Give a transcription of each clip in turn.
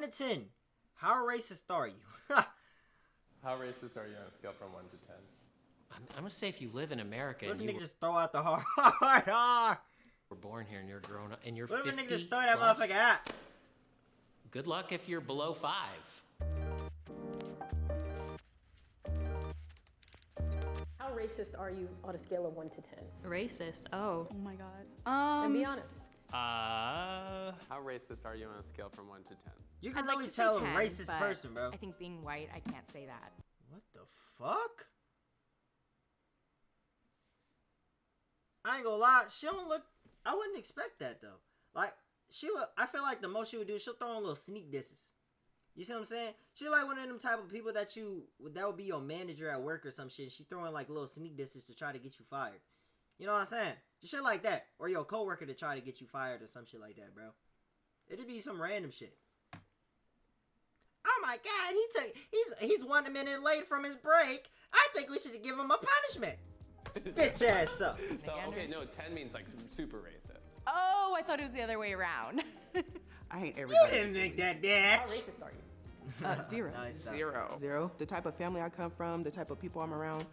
10. How racist are you? How racist are you on a scale from 1 to 10? I'm gonna say if you live in America What if and a you nigga just throw out the hard R? were born here and you're grown up and you're What 50 if a nigga just throw that plus, motherfucker out? good luck if you're below 5. How racist are you on a scale of 1 to 10? Racist? Oh. Oh my god. And be honest. How racist are you on a scale from 1 to 10? You can I'd like really to say tell a 10, racist but person, bro. I think being white, I can't say that. What the fuck? I ain't gonna lie, she don't look. I wouldn't expect that though. Like she look. I feel like the most she would do, she'll throw in little sneak disses. You see what I'm saying? She like one of them type of people that would be your manager at work or some shit. She throwing like little sneak disses to try to get you fired. You know what I'm saying? Just shit like that, or your coworker to try to get you fired or some shit like that, bro. It'd be some random shit. Oh my god, he's 1 minute late from his break. I think we should give him a punishment. Bitch ass up. So, okay, no, 10 means like super racist. Oh, I thought it was the other way around. I hate You everybody. didn't think that, How bitch. racist are you? 0. Nice. Zero. Zero. The type of family I come from, the type of people I'm around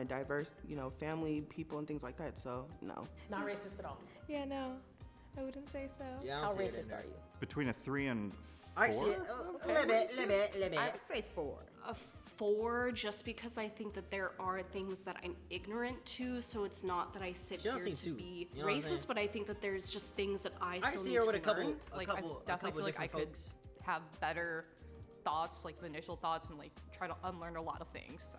a diverse, family, people, and things like that. So, no. Not racist at all. Yeah, no. I wouldn't say so. Yeah, I How don't see it in racist there. are you? Between a 3 and 4? I see it. A little bit. I would say 4. A 4, just because I think that there are things that I'm ignorant to, so it's not that I sit She here don't seem to too, be you know what I'm saying? racist, but I think that there's just things that I I still can see need her to with a couple, learn. a Like, couple, I definitely feel like I different could folks. have better thoughts, like the initial thoughts, and like try to unlearn a lot of things. So.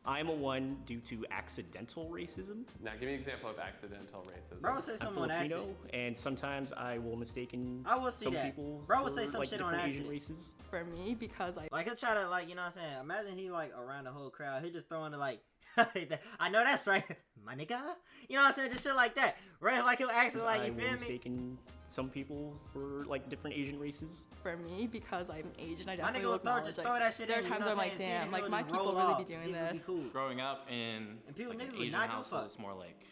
I'm a 1 due to accidental racism. Now, give me an example of accidental racism. Bro will say I'm something on Filipino, accident. and sometimes I will mistaken I will see some that. people Bro will for say some like shit on different Asian accident. races. For me, because I Like he'll try to like, you know what I'm saying? Imagine he like around the whole crowd. He just throwing it like, I know that's right, my nigga. You know what I'm saying? Just shit like that, right? Like he'll act like, I you will feel me? mistaken some people for like different Asian races. for me because I'm Asian, I My definitely nigga will will acknowledge, just like, throw that shit there in. are You know times what I'm I'm like, saying? See if damn, like he'll my just people roll really off, be doing see if it'll be this. cool. Growing up in And people- like niggas an would Asian not give a household, fuck. it's more like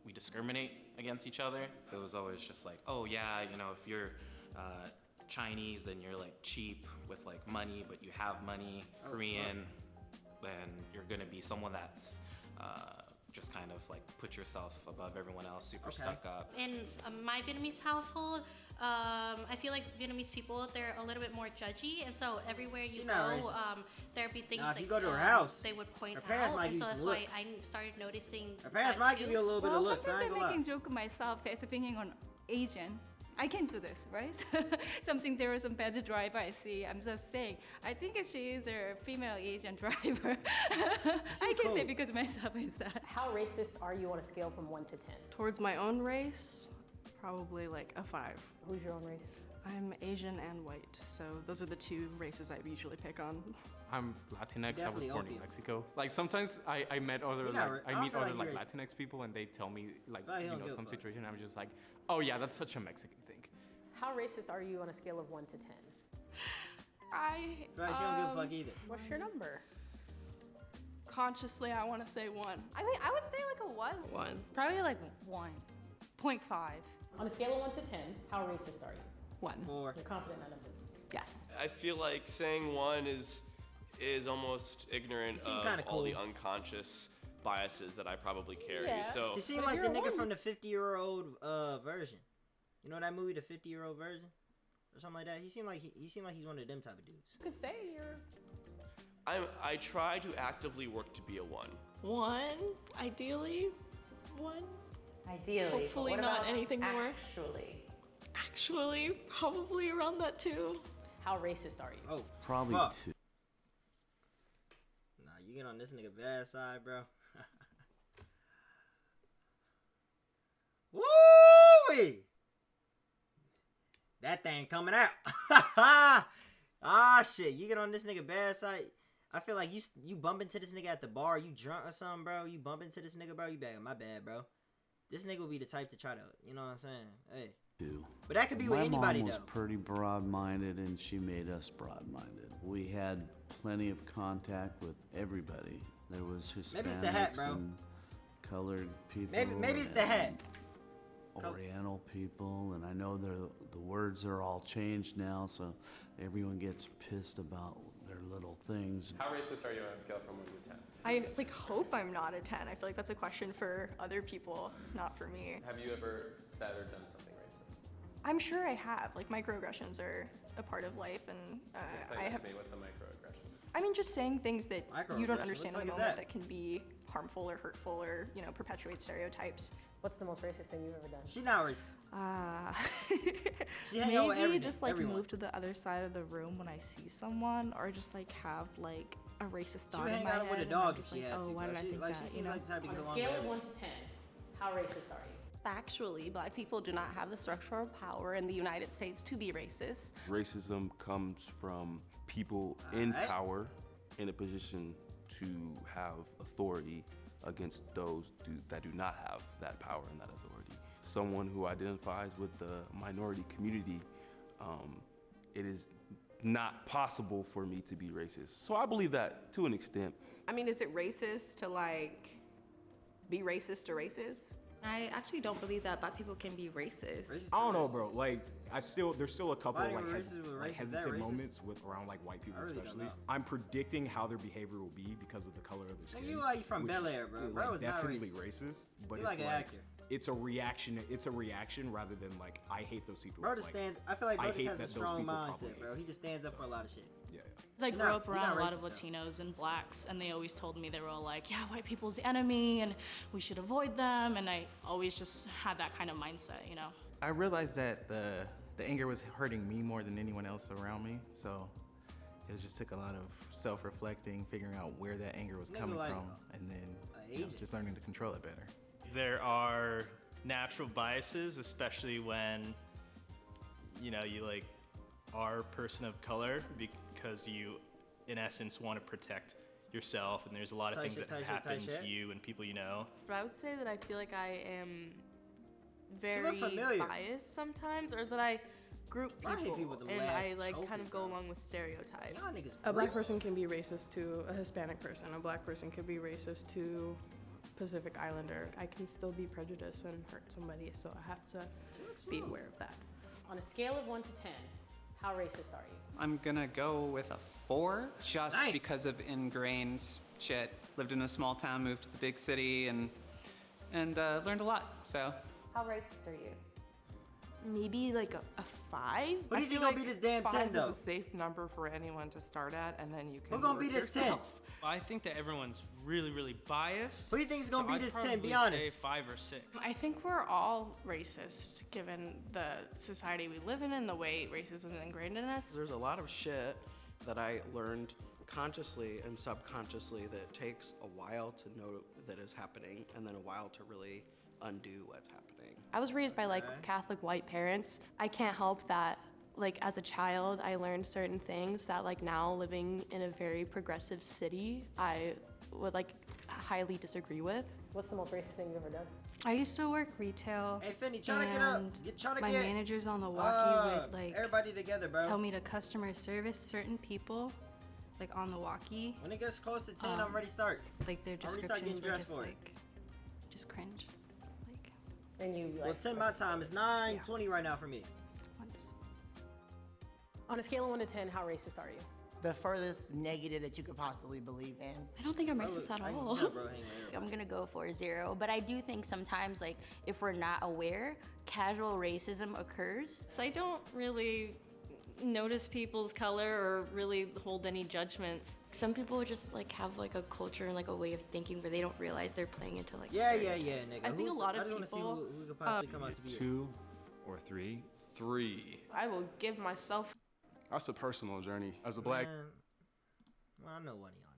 we discriminate against each other. It was always just like, oh yeah, if you're Chinese, then you're like cheap with like money, but you have money. Korean, then you're gonna be someone that's just kind of like put yourself above everyone else, super stuck up. In my Vietnamese household, I feel like Vietnamese people, they're a little bit more judgy, and so everywhere you She not go, racist. there'd be things Nah, if like you go to her house, they would point her parents out, might and give so you that's some why looks. I started noticing. Her parents that might too. give you a little bit of looks. I Sometimes ain't I'm gonna lie. making joke of myself speaking on Asian. I can do this, right? Something there is some better driver I see. I'm just saying. I think she is a female Asian driver. I can say cool. because myself is that. How racist are you on a scale from 1 to 10? Towards my own race, probably like a 5. Who's your own race? I'm Asian and white, so those are the 2 races I usually pick on. I'm Latinx. I was Definitely born in opium. Mexico. Like sometimes I met other You're not I I meet don't other feel like like you're Latinx people and they tell me like feel like you don't give a some fuck. situation. I'm just like, oh yeah, that's such a Mexican thing. How racist are you on a scale of 1 to 10? I Feel like she don't give a fuck either. What's your number? Consciously, I want to say 1. I mean, I would say like a 1. 1. Probably like 1.5. On a scale of 1 to 10, how racist are you? 1. 4. You're confident in that number. Yes. I feel like saying 1 is almost ignorant You seem of kinda all the cool. unconscious biases that I probably carry. Yeah. So You seem But like if the you're a nigga woman- from the 50-year-old version. You know that movie, the 50-year-old version, or something like that. He seemed like he's one of them type of dudes. You could say you're. I try to actively work to be a 1. 1, ideally. 1. Ideally. but Hopefully what not about anything more. Actually. Actually, probably around that 2. How racist are you? Oh, Probably fuck. 2. Nah, you get on this nigga bad side, bro. Woo-wee! That thing coming out. Ah, shit. You get on this nigga bad side. I feel like you bump into this nigga at the bar. You drunk or something, bro. You bump into this nigga, bro. You bad. My bad, bro. This nigga will be the type to try to, you know what I'm saying? Hey. But that could be with anybody, My mom was though. pretty broad-minded, and she made us broad-minded. We had plenty of contact with everybody. There was Hispanics Maybe it's the hat, bro. and colored people. Maybe it's the hat. Oriental people, and I know the words are all changed now, so everyone gets pissed about their little things. How racist are you on a scale from 1 to 10? I hope I'm not a 10. I feel like that's a question for other people, not for me. Have you ever said or done something racist? I'm sure I have. Like, microaggressions are a part of life, and I have. What's a microaggression? I mean, just saying things that you don't Microaggression? understand What in the the fuck is moment that? that can be harmful or hurtful or, perpetuate stereotypes. What's the most racist thing you've ever done? She not racist. She hang out with Maybe everything, just like everyone. move to the other side of the room when I see someone, or just like have like a racist She thought would in hang my out head. with a and I'm dog if just she like, had oh, to. why Bro. did I She think like that? she You seems know? like the type of On get a along scale with of 1 everyone. to 10, how racist are you? Factually, black people do not have the structural power in the United States to be racist. Racism comes from people in power in a position to have authority against those that do not have that power and that authority. Someone who identifies with the minority community, it is not possible for me to be racist. So I believe that to an extent. I mean, is it racist to like be racist to racist? I actually don't believe that black people can be racist. I don't know, bro. Like, there's still a couple of Fighting like, with racism with race, is that hesitant racist? moments around like white people, I really don't especially. know. I'm predicting how their behavior will be because of the color of their skin. you like from which Bel is, Air, bro. like, Bro is not definitely racist. racist, but You it's like an like actor. it's a reaction. It's a reaction rather than like I hate those people. Bro It's just like, stands. I feel like I bro just hate has a that those strong people mindset, probably bro. He just stands up for a lot of shit. Yeah. Because I You're grew not- up you're around not a lot of racist, though. Latinos and blacks, and they always told me, they were all like, yeah, white people's the enemy, and we should avoid them, and I always just had that kind of mindset, you know? I realized that the anger was hurting me more than anyone else around me, so it just took a lot of self-reflecting, figuring out where that anger was Nigga coming like from, and then agent. just learning to control it better. There are natural biases, especially when, you like are a person of color because you, in essence, want to protect yourself, and there's a lot of Tight things shit, that tight shit, happen tight shit. to you and people you know. But I would say that I feel like I am look very familiar. biased sometimes, or that I group I hate people, people with them and laugh I like choking, kind of go bro. along with stereotypes. Y'all niggas A black freak. person can be racist to a Hispanic person. A black person could be racist to Pacific Islander. I can still be prejudiced and hurt somebody, so I have to be aware of that. On a scale of 1 to 10, how racist are you? I'm gonna go with a 4, just Nice. because of ingrained shit. Lived in a small town, moved to the big city, and learned a lot. So How racist are you? Maybe like a 5. Who do you think gonna beat this damn 10 5 though? is a safe number for anyone to start at, and then you can Who gonna work beat this 10? yourself. I think that everyone's really, really biased. Who do you think is gonna so beat I'd this 10? probably Be honest. Say 5 or 6. I think we're all racist, given the society we live in and the way racism is ingrained in us. There's a lot of shit that I learned consciously and subconsciously that takes a while to know that is happening and then a while to really undo what's happening. I was raised by Catholic white parents. I can't help that as a child I learned certain things that now living in a very progressive city I would highly disagree with. What's the most racist thing you've ever done? I used to work retail. Hey, Finny, try to get up. Try to my get managers on the walkie would everybody together, bro. tell me to customer service certain people, on the walkie. When it gets close to 10, I'm ready to start. Their I'm ready to start descriptions getting were dressed just for it. just cringe. And you Well, 10 my time is 9:20 right now for me. Once. On a scale of 1 to 10, how racist are you? The furthest negative that you could possibly believe in. I don't think I'm racist at all. I'm gonna go for 0, but I do think sometimes, if we're not aware, casual racism occurs. So I don't really notice people's color or really hold any judgments. Some people just have a culture and a way of thinking where they don't realize they're playing into Yeah, nigga. I think a lot of I just wanna see people, who could possibly come out to be. 2 or 3? 3. I will give myself. That's a personal journey. As a black. Well, I know one of y'all